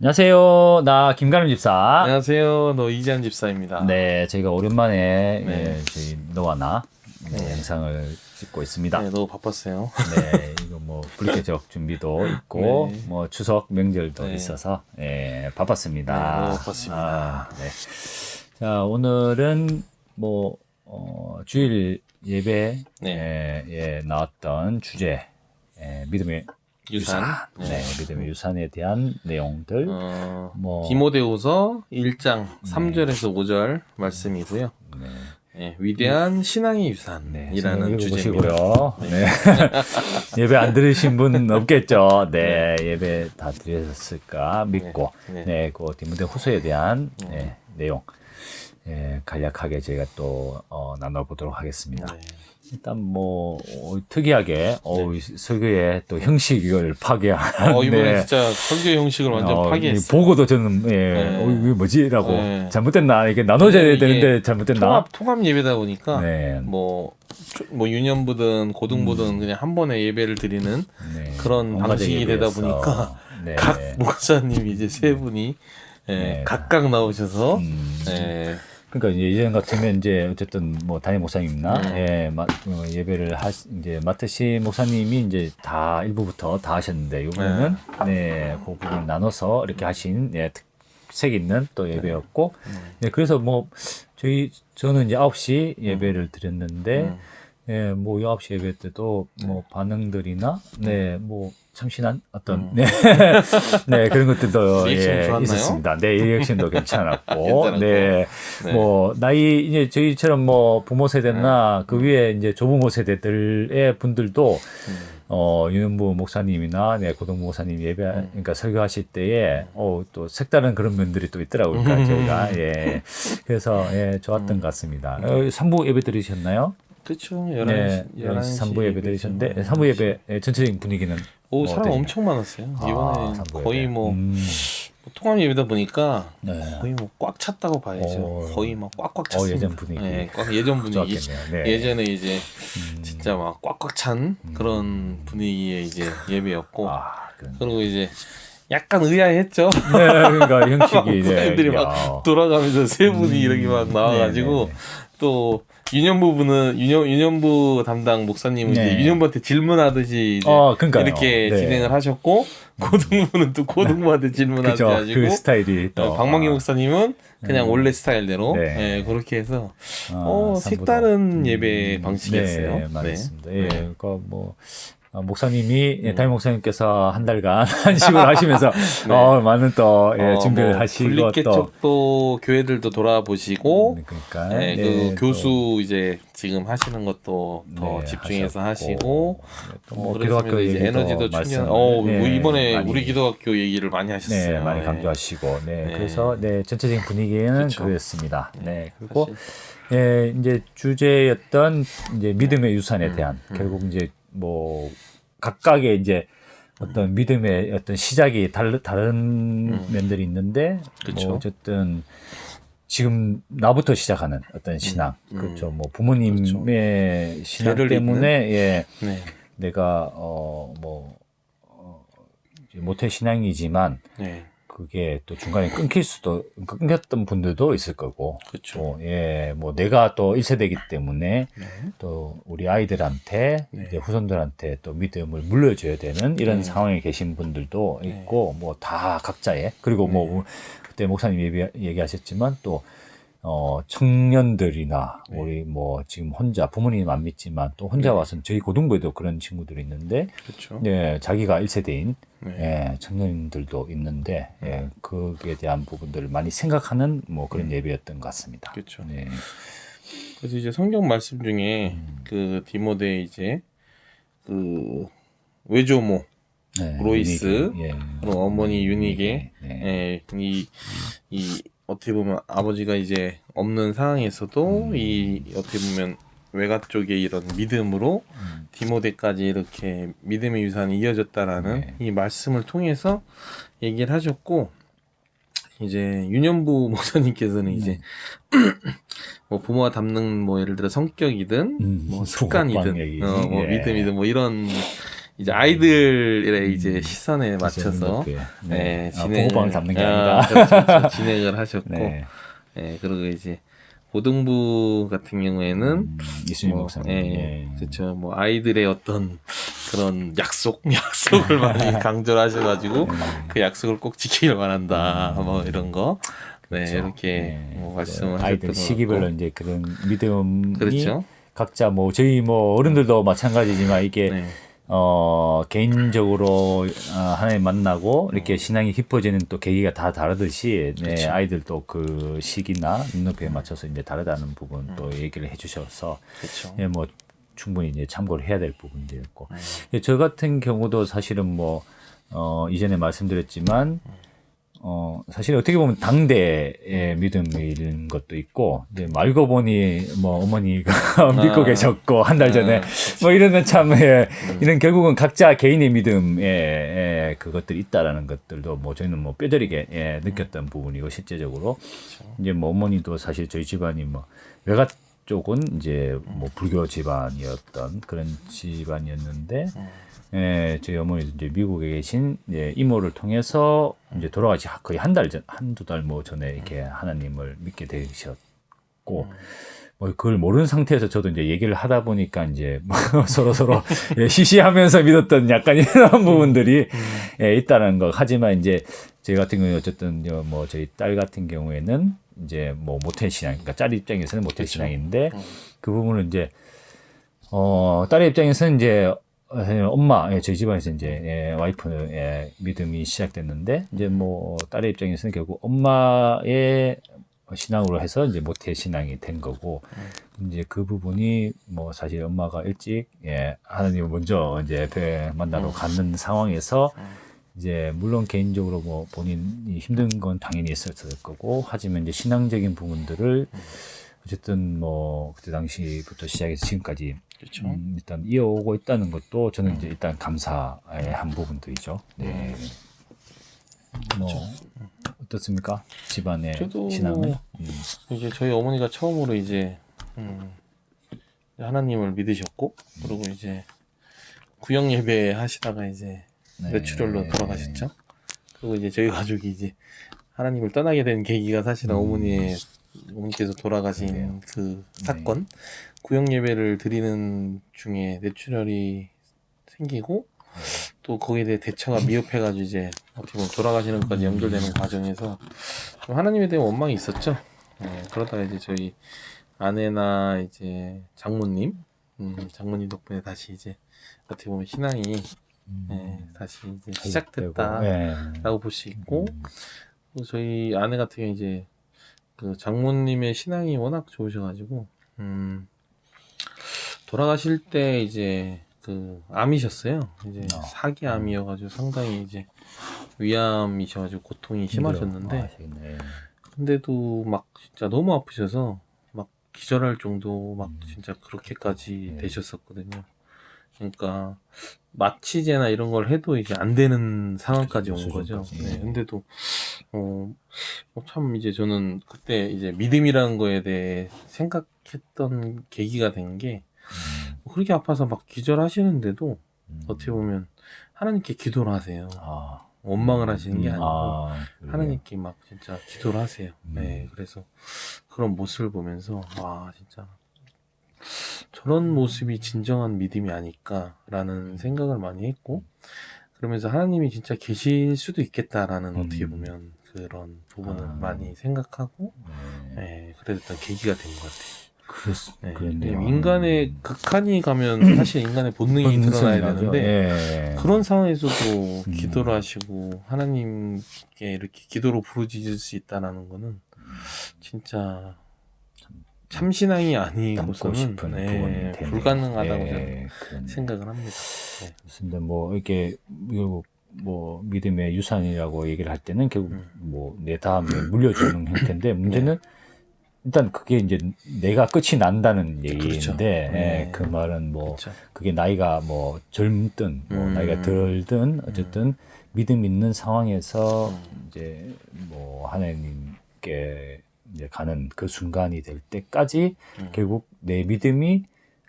안녕하세요. 나 김가름 집사. 안녕하세요. 이지한 집사입니다. 네, 저희가 오랜만에 네. 저희 너와 나 영상을 찍고 있습니다. 네, 너무 바빴어요. 네, 이거 뭐 불쾌적 준비도 있고 네. 뭐 추석 명절도 네. 있어서 바빴습니다. 네, 너무 바빴습니다. 네. 자, 오늘은 뭐 주일 예배에 나왔던 주제 믿음의 유산. 네, 믿음의 유산에 대한 내용들. 뭐 디모데후서 1장 3절에서 5절 말씀이고요. 네, 위대한 신앙의 유산이라는 주제입니다. 보시고요. 네. 예배 안 들으신 분 없겠죠. 네, 예배 다 드렸을까 믿고, 그 디모데후서에 대한 내용 간략하게 저희가 또 나눠보도록 하겠습니다. 네. 일단 뭐 특이하게 설교의 또 형식을 파괴한. 이번에 진짜 설교 형식을 완전 파괴했어요. 보고도 저는 이게 뭐지라고 잘못됐나 이게 나눠져야 되는데 잘못됐나. 통합 예배다 보니까 뭐 유년부든 고등부든 그냥 한 번에 예배를 드리는 그런 방식이 되다 보니까 각 목사님이 이제 세 분이 각각 나오셔서 그러니까 이제 예전 같으면 이제 어쨌든 뭐 담임 목사님이나 예배를 이제 맡으신 목사님이 이제 다 일부부터 다 하셨는데 이번에는 그 부분 나눠서 이렇게 하신 특색 있는 또 예배였고 그래서 뭐 저는 이제 9시 예배를 드렸는데 뭐 9시 예배 때도 뭐 반응들이나 뭐 참신한 어떤 그런 것들도 있었습니다. 네, 리액션도 괜찮았고, 뭐 나이 이제 저희처럼 뭐 부모 세대나 그 위에 이제 조부모 세대들의 분들도 유년부 목사님이나 고등부 목사님 그러니까 설교하실 때에 또 색다른 그런 면들이 또 있더라고요. 그러니까 저희가 그래서 좋았던 것 같습니다. 3부 예배 들으셨나요? 그렇죠. 11시 3부 예배 들으셨는데 3부 예배 전체적인 분위기는 사람 엄청 많았어요. 이번에 거의 통합 예배다 보니까 거의 뭐 꽉 찼다고 봐야죠. 거의 막 꽉꽉 찼습니다. 예전 분위기. 예전 분위기. 예전에 이제 진짜 막 꽉꽉 찬 그런 분위기의 이제 예배였고 그리고 이제 약간 의아했죠. 그러니까 형식이 목사님들이 막 돌아가면서 세 분이 이렇게 막 나와가지고 또 유년부 담당 목사님은 이제 유년부한테 질문하듯이 이제 이렇게 진행을 하셨고 고등부는 또 고등부한테 질문하듯이 하시고 그 스타일이 또 박만기 목사님은 그냥 원래 스타일대로 그렇게 해서 색다른 예배 방식이었어요. 맞습니다. 그러니까 뭐 목사님이 담임 목사님께서 한 달간 한식을 하시면서 많은 또 준비를 하시고 또 교회들도 돌아보시고 그러니까 그 교수 이제 지금 하시는 것도 더 집중해서 하시고 또 기도학교 이제 에너지도 충전. 이번에 우리 기도학교 얘기를 많이 하셨어요. 많이 강조하시고 그래서 전체적인 분위기는 그랬습니다. 그리고 이제 주제였던 이제 믿음의 유산에 대한 결국 이제 뭐 각각의 이제 어떤 믿음의 어떤 시작이 다른 면들이 있는데 뭐 어쨌든 지금 나부터 시작하는 어떤 신앙 그렇죠. 뭐 부모님의 신앙 때문에 내가 모태 신앙이지만 그게 또 중간에 끊겼던 분들도 있을 거고. 그렇죠. 뭐 내가 또 1세대이기 때문에 또 우리 아이들한테 이제 후손들한테 또 믿음을 물려줘야 되는 이런 상황에 계신 분들도 있고 뭐 다 각자의 그리고 뭐 그때 목사님 얘기하셨지만 또 청년들이나 우리 뭐 지금 혼자 부모님 안 믿지만 또 혼자 와서 저희 고등부에도 그런 친구들이 있는데 자기가 1세대인 청년들도 있는데 거기에 대한 부분들을 많이 생각하는 뭐 그런 예배였던 것 같습니다. 그렇죠. 그래서 이제 성경 말씀 중에 그 디모데 이제 그 외조모 로이스 그리고 어머니 유니게 이 어떻게 보면 아버지가 이제 없는 상황에서도 이 어떻게 보면 외가 쪽의 이런 믿음으로 디모데까지 이렇게 믿음의 유산이 이어졌다라는 이 말씀을 통해서 얘기를 하셨고 이제 유년부 목사님께서는 이제 뭐 부모가 닮는 뭐 예를 들어 성격이든 뭐 습관이든 뭐 믿음이든 뭐 이런 이제 아이들의 이제 시선에 맞춰서 네. 진행을 보고방을 담는 게 아니라 그렇죠. 진행을 하셨고 네. 그리고 이제 고등부 같은 경우에는 이순희 목사님. 예. 그렇죠. 뭐 아이들의 어떤 그런 약속을 많이 강조를 하셔가지고 그 약속을 꼭 지키길 바란다. 뭐 이런 거. 네, 그렇죠. 이렇게 뭐 말씀을 아이들 하셨던 시기별로 것 같고. 이제 그런 믿음이 그렇죠. 각자 뭐 저희 뭐 어른들도 마찬가지지만 이게 네. 개인적으로 하나님 만나고 이렇게 신앙이 깊어지는 또 계기가 다 다르듯이 네, 아이들도 그 시기나 눈높이에 맞춰서 이제 다르다는 부분 또 얘기를 해주셔서 그렇죠. 예, 뭐 충분히 이제 참고를 해야 될 부분들이었고 저 같은 경우도 사실은 뭐 이전에 말씀드렸지만 사실 어떻게 보면 당대의 믿음인 것도 있고, 이제 알고 보니 뭐 어머니가 믿고 계셨고, 한 달 전에, 뭐 이러면 참, 이런 결국은 각자 개인의 믿음에 그것들이 있다라는 것들도 뭐 저희는 뭐 뼈저리게 느꼈던 부분이고, 실제적으로. 이제 뭐 어머니도 사실 저희 집안이 뭐 외가 쪽은 이제 뭐 불교 집안이었던 그런 집안이었는데, 저희 어머니도 이제 미국에 계신 이모를 통해서 이제 돌아가시 거의 한두 달 뭐 전에 이렇게 하나님을 믿게 되셨고, 뭐 그걸 모르는 상태에서 저도 이제 얘기를 하다 보니까 이제 뭐 서로 시시하면서 믿었던 약간 이런 부분들이 있다는 거. 하지만 이제 저희 같은 경우에 어쨌든 뭐 저희 딸 같은 경우에는 이제 뭐 모태 신앙, 그러니까 딸 입장에서는 모태 신앙인데 그 부분을 이제 딸의 입장에서는 이제 엄마, 저희 집안에서 이제 와이프 믿음이 시작됐는데 이제 뭐 딸의 입장에서는 결국 엄마의 신앙으로 해서 이제 모태 신앙이 된 거고 이제 그 부분이 뭐 사실 엄마가 일찍 하나님을 먼저 이제 만나러 가는 상황에서 이제 물론 개인적으로 뭐 본인이 힘든 건 당연히 있었을 거고 하지만 이제 신앙적인 부분들을 어쨌든 뭐 그때 당시부터 시작해서 지금까지 그렇죠. 일단 이어오고 있다는 것도 저는 이제 일단 감사의 한 부분들이죠. 네. 뭐 어떻습니까? 집안의 저도 신앙은? 이제 저희 어머니가 처음으로 이제 하나님을 믿으셨고 그리고 이제 구역 예배 하시다가 이제 뇌출혈로 돌아가셨죠. 그리고 이제 저희 가족이 이제 하나님을 떠나게 된 계기가 사실은 어머니께서 돌아가신 그 사건 구역 예배를 드리는 중에 뇌출혈이 생기고 또 거기에 대해 대처가 미흡해가지고 이제 어떻게 보면 돌아가시는 것까지 연결되는 과정에서 좀 하나님에 대한 원망이 있었죠. 그러다가 이제 저희 아내나 이제 장모님 덕분에 다시 이제 어떻게 보면 신앙이 다시 이제 시작됐다라고 볼 수 있고 또 저희 아내 같은 경우 이제 그 장모님의 신앙이 워낙 좋으셔가지고 돌아가실 때 이제 그 암이셨어요. 이제 사기암이어가지고 상당히 이제 위암이셔가지고 고통이 심하셨는데 근데도 막 진짜 너무 아프셔서 막 기절할 정도 막 진짜 그렇게까지 되셨었거든요. 그러니까 마취제나 이런 걸 해도 이제 안 되는 상황까지 온 거죠. 근데도 참 이제 저는 그때 이제 믿음이라는 거에 대해 생각했던 계기가 된 게 그렇게 아파서 막 기절하시는데도 어떻게 보면 하나님께 기도를 하세요. 원망을 하시는 게 아니고 하나님께 막 진짜 기도를 하세요. 그래서 그런 모습을 보면서 와 진짜 저런 모습이 진정한 믿음이 아닐까라는 생각을 많이 했고 그러면서 하나님이 진짜 계실 수도 있겠다라는 어떻게 보면 그런 부분을 많이 생각하고 그랬던 계기가 된 것 같아요. 그렇네요. 인간의 극한이 가면 사실 인간의 본능이 드러나야 되는데 그런 상황에서도 기도를 하시고 하나님께 이렇게 기도로 부르짖을 수 있다는 거는 진짜 참신앙이 아니고서는 불가능하다고 저는 생각을 합니다. 그렇습니다. 뭐 이렇게 뭐 믿음의 유산이라고 얘기를 할 때는 결국 뭐 내 다음에 물려주는 형태인데 문제는 일단 그게 이제 내가 끝이 난다는 얘기인데 그 말은 뭐 그게 나이가 뭐 젊든 뭐 나이가 덜든 어쨌든 믿음 있는 상황에서 이제 뭐 하나님께 이제 가는 그 순간이 될 때까지 결국 내 믿음이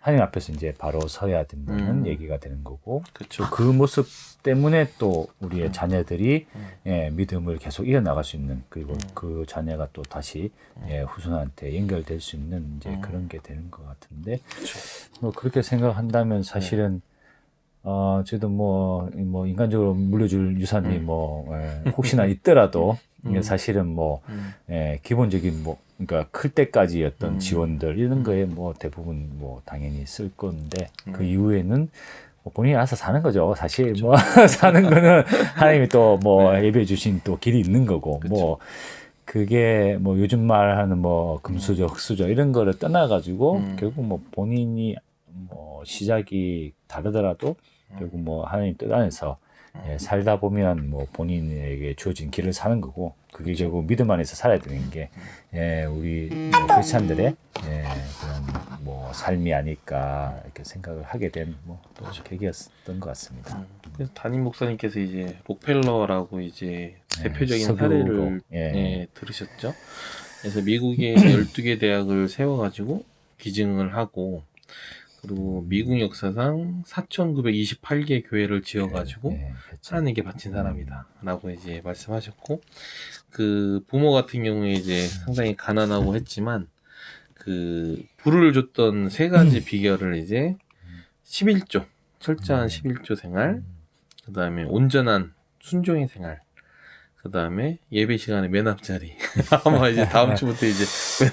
하나님 앞에서 이제 바로 서야 된다는 음. 얘기가 되는 거고 그렇죠. 그 모습 때문에 또 우리의 자녀들이 예, 믿음을 계속 이어나갈 수 있는 그리고 그 자녀가 또 다시 예, 후손한테 연결될 수 있는 이제 그런 게 되는 것 같은데 뭐 그렇게 생각한다면 사실은 저도 뭐 인간적으로 물려줄 유산이 뭐 예, 혹시나 있더라도 이게 사실은 뭐 예, 기본적인 뭐 그러니까 클 때까지 어떤 지원들 이런 거에 뭐 대부분 뭐 당연히 쓸 건데 그 이후에는 뭐 본인이 알아서 사는 거죠. 사실 뭐 사는 거는 하나님이 또 뭐 예배해 주신 또 길이 있는 거고 뭐 그게 뭐 요즘 말하는 뭐 금수저 흑수저 이런 거를 떠나가지고 결국 뭐 본인이 뭐 시작이 다르더라도 결국 뭐 하나님 뜻 안에서 예, 살다 보면 뭐 본인에게 주어진 길을 사는 거고 그게 결국 믿음 안에서 살아야 되는 게 예, 우리 뭐 크리스찬들의 예, 그런 뭐 삶이 아닐까 이렇게 생각을 하게 된 뭐 또 계기였던 것 같습니다. 그래서 담임 목사님께서 이제 록펠러라고 이제 대표적인 석유로, 사례를 예. 예, 들으셨죠. 그래서 미국에 12개 대학을 세워가지고 기증을 하고 그리고 미국 역사상 4,928개 교회를 지어가지고 예, 그렇죠. 하나님께 바친 사람이다라고 이제 말씀하셨고 그 부모 같은 경우에 이제 상당히 가난하고 했지만 그 부를 줬던 세 가지 비결을 이제 11조 철저한 11조 생활 그 다음에 온전한 순종의 생활 그 다음에 예배 시간에 맨 앞자리 아마 이제 다음 주부터 이제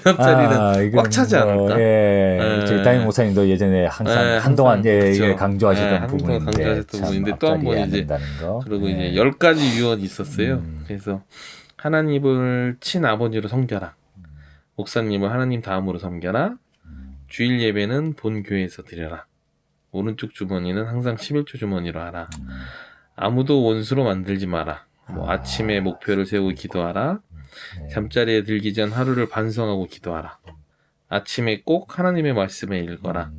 맨 앞자리는 꽉 차지 않을까? 예, 예. 저희 담임 목사님도 예전에 항상 예, 한동안 항상 예, 그렇죠. 이게 강조하시던 예, 항상 부분인데 강조하셨던 참 부분인데 또 한 번 앞자리에 안 이제 된다는 거. 그리고 예. 이제 10가지 유언이 있었어요. 그래서 하나님을 친아버지로 섬겨라. 목사님을 하나님 다음으로 섬겨라. 주일 예배는 본 교회에서 드려라. 오른쪽 주머니는 항상 11조 주머니로 하라. 아무도 원수로 만들지 마라. 뭐 아침에 목표를 세우고 기도하라. 잠자리에 들기 전 하루를 반성하고 기도하라. 아침에 꼭 하나님의 말씀을 읽어라.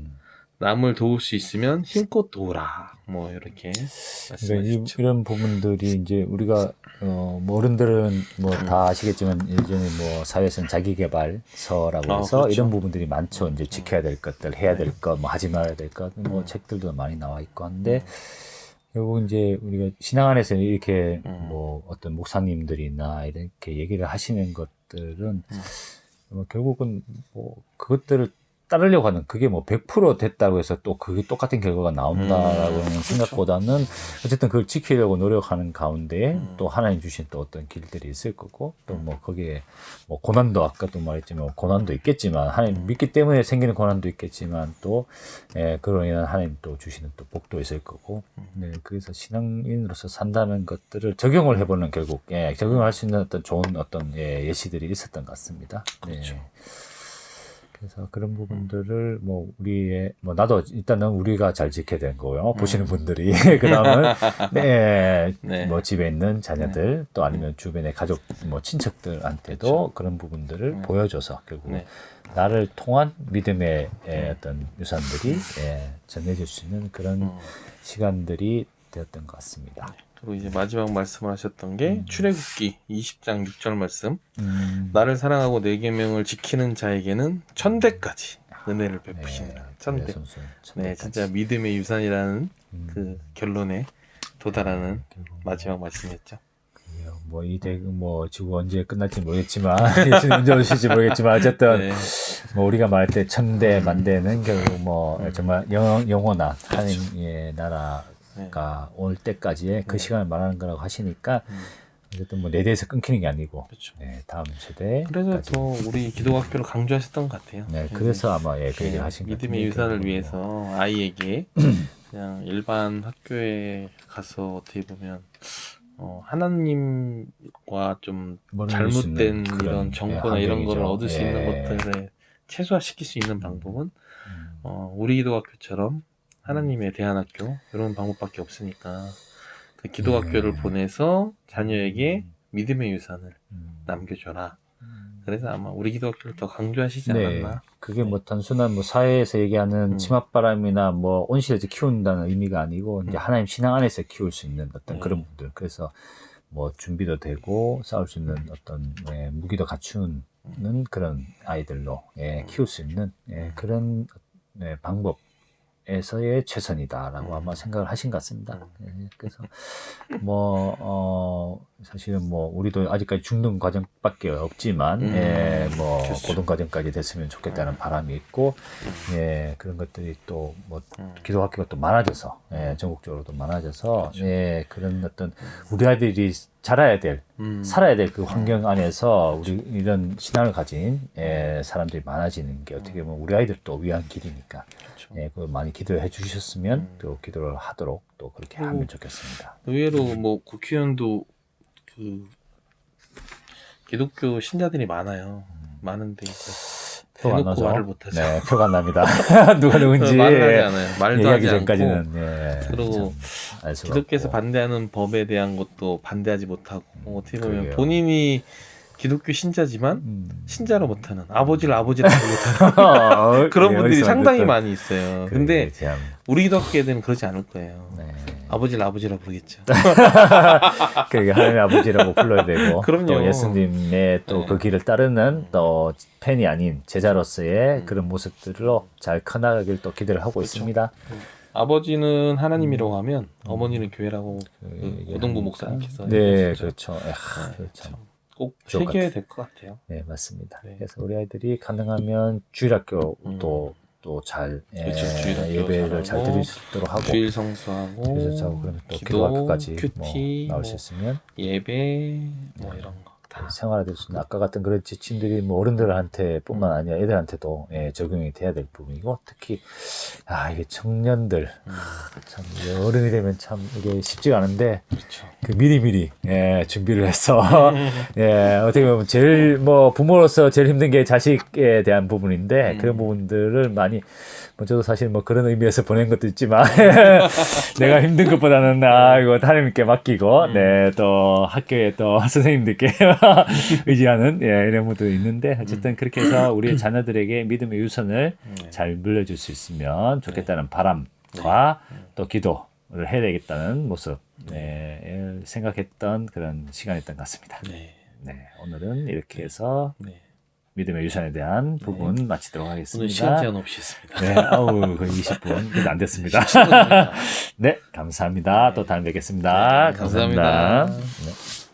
남을 도울 수 있으면 힘껏 도우라. 뭐 이렇게 그러니까 말씀하셨죠. 이런 부분들이 이제 우리가 뭐 어른들은 뭐 다 아시겠지만 예전에 뭐 사회에서는 자기계발서라고 해서 그렇죠. 이런 부분들이 많죠. 이제 지켜야 될 것들, 해야 될 것, 뭐 하지 말아야 될 것, 뭐 책들도 많이 나와 있고 한데 결국 이제 우리가 신앙 안에서 이렇게 뭐 어떤 목사님들이나 이렇게 얘기를 하시는 것들은 뭐 결국은 뭐 그것들을 따르려고 하는 그게 뭐 100% 됐다고 해서 또 그게 똑같은 결과가 나온다라고 하는 생각보다는 어쨌든 그걸 지키려고 노력하는 가운데 또 하나님 주신 또 어떤 길들이 있을 거고 또 뭐 거기에 뭐 고난도 아까도 말했지만 고난도 있겠지만 하나님 믿기 때문에 생기는 고난도 있겠지만 또 그로 인한 하나님 또 주시는 또 복도 있을 거고 네, 그래서 신앙인으로서 산다는 것들을 적용을 해보는 결국 적용을 할 수 있는 어떤 좋은 어떤 예시들이 있었던 것 같습니다. 그렇죠. 네. 그래서 그런 부분들을 뭐 우리의 뭐 나도 일단은 우리가 잘 지켜야 되는 거고요. 보시는 분들이 그다음은 네. 뭐 집에 있는 자녀들 또 아니면 주변의 가족 뭐 친척들한테도 그런 부분들을 보여줘서 결국 나를 통한 믿음의 어떤 유산들이 전해질 수 있는 그런 시간들이 되었던 것 같습니다. 그리고 이제 마지막 말씀을 하셨던 게 출애굽기 20장 6절 말씀. 나를 사랑하고 내 계명을 지키는 자에게는 천대까지 은혜를 베푸시니라. 천대. 네, 진짜 믿음의 유산이라는 그 결론에 도달하는 마지막 말씀이었죠. 뭐 이 대국 뭐 지구 언제 끝날지 모르겠지만 예수님 언제 오실지 모르겠지만 어쨌든 뭐 우리가 말할 때 천대 만대는 결국 뭐 정말 영원한 하나님의 나라가 올 때까지의 그 시간을 말하는 거라고 하시니까 어쨌든 뭐 내 대에서 끊기는 게 아니고 그렇죠. 다음 세대 그래서 또 우리 기독학교를 강조하셨던 것 같아요. 그래서 아마 그 얘기를 하신 것 믿음의 유산을 위해서 아이에게 그냥 일반 학교에 가서 어떻게 보면 하나님과 좀 잘못된 이런 정보나 이런 거를 얻을 수 있는 것들을 최소화시킬 수 있는 방법은 우리 기독학교처럼 하나님의 대안학교 이런 방법밖에 없으니까 그 기독학교를 보내서 자녀에게 믿음의 유산을 남겨줘라. 그래서 아마 우리 기독교를 더 강조하시지 않았나. 그게 뭐 단순한 뭐 사회에서 얘기하는 치맛바람이나 뭐 온실에서 키운다는 의미가 아니고 이제 하나님 신앙 안에서 키울 수 있는 어떤 그런 분들. 그래서 뭐 준비도 되고 싸울 수 있는 어떤 무기도 갖추는 그런 아이들로 키울 수 있는 그런 방법 에서의 최선이다라고 아마 생각을 하신 것 같습니다. 예, 그래서 뭐 사실은 뭐 우리도 아직까지 중등 과정밖에 없지만 뭐 그렇죠. 고등 과정까지 됐으면 좋겠다는 바람이 있고 그런 것들이 또 뭐 기독 학교가 또 많아져서 전국적으로도 많아져서 그런 어떤 우리 아이들이 자라야 될 살아야 될 그 환경 안에서 우리 이런 신앙을 가진 사람들이 많아지는 게 어떻게 보면 우리 아이들도 위한 길이니까 그걸 많이 기도해 주셨으면 또 기도를 하도록 또 그렇게 하면 좋겠습니다. 의외로 뭐 국회의원도 그 기독교 신자들이 많아요. 많은데 이제 표가 안 대놓고 나죠? 말을 못하죠. 네, 표가 안 납니다. 누가 누군지 말을 하지 않아요. 말도 얘기하기 하지 전까지는 않고. 그리고 알 수가 기독교에서 없고. 반대하는 법에 대한 것도 반대하지 못하고 어떻게 보면 그러게요. 본인이 기독교 신자지만 신자로 못하는 아버지라고 못하는 그런 예, 분들이 어디서 상당히 어쨌든 많이 있어요. 근데 참, 우리 기독교 애들은 그러지 않을 거예요. 네. 아버지라고 부르겠죠. 그러게 하나님 아버지라고 불러야 되고 그럼요. 또 예수님의 또 네. 그 길을 따르는 또 팬이 아닌 제자로서의 그런 모습들로 잘 커나가길 또 기대를 하고 있습니다. 아버지는 하나님이라고 하면 어머니는 교회라고 그 고등부 목사님께서 네, 얘기하시죠. 그렇죠. 네, 참. 참 꼭 좋을 것 새겨야 될 것 같아요. 네, 맞습니다. 네. 그래서 우리 아이들이 가능하면 주일학교도 또 잘 그렇죠. 주일학교 예배를 잘 잘하고, 드릴 수 있도록 하고 주일 성수하고 그래서 그러면 또 기도, 기도학교까지 큐티, 뭐 나올 뭐 수 있으면 예배 뭐 이런 거 다. 생활화될 수 있는 아까 같은 그런 지침들이 뭐 어른들한테뿐만 아니라 애들한테도 적용이 돼야 될 부분이고 특히 이게 청년들 참 이게 어른이 되면 참 이게 쉽지가 않은데 그렇죠. 그 미리미리 준비를 해서 어떻게 보면 제일 뭐 부모로서 제일 힘든 게 자식에 대한 부분인데 그런 부분들을 많이 뭐 저도 사실 뭐 그런 의미에서 보낸 것도 있지만 내가 힘든 것보다는 이거 하나님께 맡기고 또 학교에 또 선생님들께 의지하는 이런 분도 있는데 어쨌든 그렇게 해서 우리 자녀들에게 믿음의 유선을 잘 물려줄 수 있으면 좋겠다는 바람과 또 기도를 해야 되겠다는 모습 생각했던 그런 시간이었던 것 같습니다. 네. 오늘은 이렇게 해서 네. 믿음의 유산에 대한 부분 마치도록 하겠습니다. 오늘 시간 제한 없이 했습니다. 네, 거의 20분. 그래도 안 됐습니다. 10분 네, 감사합니다. 또 다음에 뵙겠습니다. 네, 감사합니다. 네.